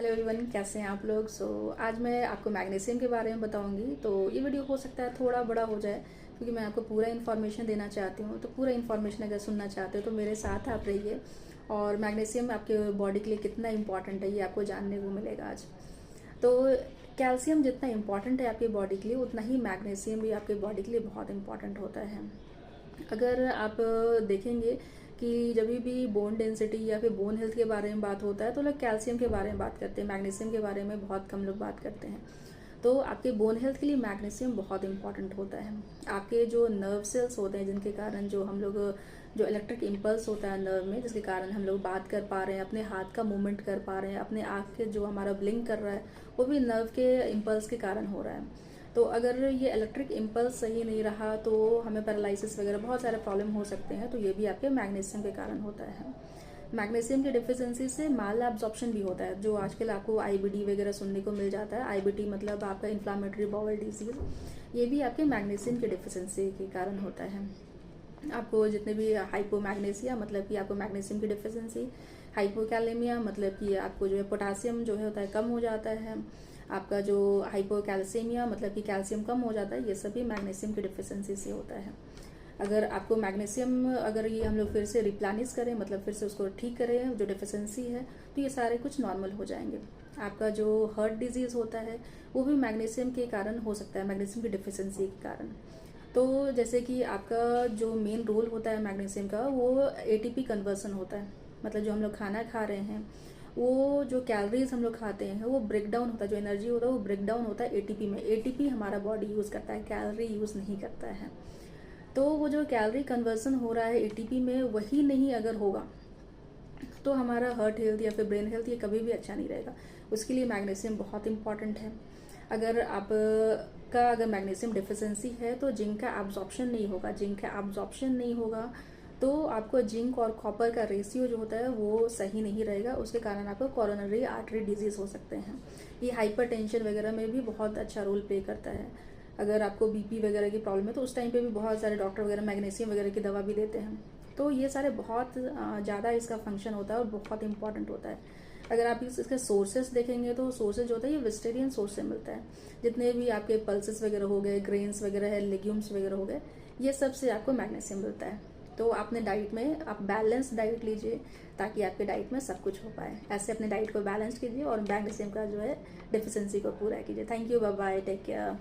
Hello everyone, कैसे हैं आप लोग। आज मैं आपको मैग्नीशियम के बारे में बताऊंगी। तो ये वीडियो हो सकता है थोड़ा बड़ा हो जाए, क्योंकि मैं आपको पूरा इन्फॉर्मेशन देना चाहती हूँ। तो पूरा इन्फॉर्मेशन अगर सुनना चाहते हो तो मेरे साथ आप रहिए। और मैग्नीशियम आपके बॉडी के लिए कितना इंपॉर्टेंट है ये आपको जानने को मिलेगा आज। तो कैल्शियम जितना इम्पॉर्टेंट है आपकी बॉडी के लिए, उतना ही मैग्नीशियम भी आपकी बॉडी के लिए बहुत इंपॉर्टेंट होता है। अगर आप देखेंगे कि जब भी बोन डेंसिटी या फिर बोन हेल्थ के बारे में बात होता है तो लोग कैल्शियम के बारे में बात करते हैं, मैग्नीशियम के बारे में बहुत कम लोग बात करते हैं। तो आपके बोन हेल्थ के लिए मैग्नीशियम बहुत इंपॉर्टेंट होता है। आपके जो नर्व सेल्स होते हैं, जिनके कारण जो हम लोग जो इलेक्ट्रिक इम्पल्स होता है नर्व में, जिसके कारण हम लोग बात कर पा रहे हैं, अपने हाथ का मूवमेंट कर पा रहे हैं, अपने आँख के जो हमारा ब्लिंक कर रहा है वो भी नर्व के इम्पल्स के कारण हो रहा है। तो अगर ये इलेक्ट्रिक इम्पल्स सही नहीं रहा तो हमें पैरालिसिस वगैरह बहुत सारे प्रॉब्लम हो सकते हैं। तो ये भी आपके मैग्नीशियम के कारण होता है। मैग्नीशियम की डिफिशियंसी से माल एब्जॉर्प्शन भी होता है, जो आजकल आपको आईबीडी वगैरह सुनने को मिल जाता है। आईबीडी मतलब आपका इन्फ्लामेटरी बाउल डिजीज, ये भी आपके मैग्नीशियम की डिफिशियंसी के कारण होता है। आपको जितने भी हाइपोमैग्नीसिया मतलब कि आपको मैग्नीशियम की डिफिशियंसी, हाइपोकैलेमिया मतलब कि आपको जो है पोटासियम जो है होता है कम हो जाता है, आपका जो हाइपोकैल्सीमिया मतलब कि कैल्शियम कम हो जाता है, ये सभी मैग्नीशियम की डिफिशियंसी से होता है। अगर आपको मैग्नीशियम अगर ये हम लोग फिर से रिप्लानिश करें, मतलब फिर से उसको ठीक करें जो डिफिशियंसी है, तो ये सारे कुछ नॉर्मल हो जाएंगे। आपका जो हार्ट डिजीज़ होता है वो भी मैग्नीशियम के कारण हो सकता है, मैग्नीशियम की डिफिशियंसी के कारण। तो जैसे कि आपका जो मेन रोल होता है मैग्नीशियम का, वो एटीपी कन्वर्सन होता है। मतलब जो हम लोग खाना खा रहे हैं, वो जो कैलोरीज हम लोग खाते हैं वो ब्रेक डाउन होता है, जो एनर्जी होता है वो ब्रेक डाउन होता है एटीपी में। एटीपी हमारा बॉडी यूज़ करता है, कैलोरी यूज़ नहीं करता है। तो वो जो कैलोरी कन्वर्सन हो रहा है एटीपी में, वही नहीं अगर होगा तो हमारा हार्ट हेल्थ या फिर ब्रेन हेल्थ ये कभी भी अच्छा नहीं रहेगा। उसके लिए मैग्नीशियम बहुत इंपॉर्टेंट है। अगर आप का अगर मैग्नीशियम डिफिशियंसी है तो जिंक का एब्जॉर्प्शन नहीं होगा। जिंक का एब्जॉर्प्शन नहीं होगा तो आपको जिंक और कॉपर का रेशियो जो होता है वो सही नहीं रहेगा। उसके कारण आपको कोरोनरी आर्टरी डिजीज़ हो सकते हैं। ये हाइपरटेंशन वगैरह में भी बहुत अच्छा रोल प्ले करता है। अगर आपको बीपी वगैरह की प्रॉब्लम है तो उस टाइम पे भी बहुत सारे डॉक्टर वगैरह मैग्नीशियम वगैरह की दवा भी देते हैं। तो ये सारे बहुत ज़्यादा इसका फंक्शन होता है और बहुत इंपॉर्टेंट होता है। अगर आप इसके सोर्सेस देखेंगे तो सोर्सेज जो होता है ये वेजिटेरियन सोर्स से मिलता है। जितने भी आपके पल्सेस वगैरह हो गए, ग्रेन्स वगैरह है, लेग्यूम्स वगैरह हो गए, ये सब से आपको मैग्नीशियम मिलता है। तो अपने डाइट में आप बैलेंस डाइट लीजिए ताकि आपके डाइट में सब कुछ हो पाए। ऐसे अपने डाइट को बैलेंस कीजिए और मैग्नीशियम का जो है डिफिशियंसी को पूरा कीजिए। Thank you, bye bye, take care.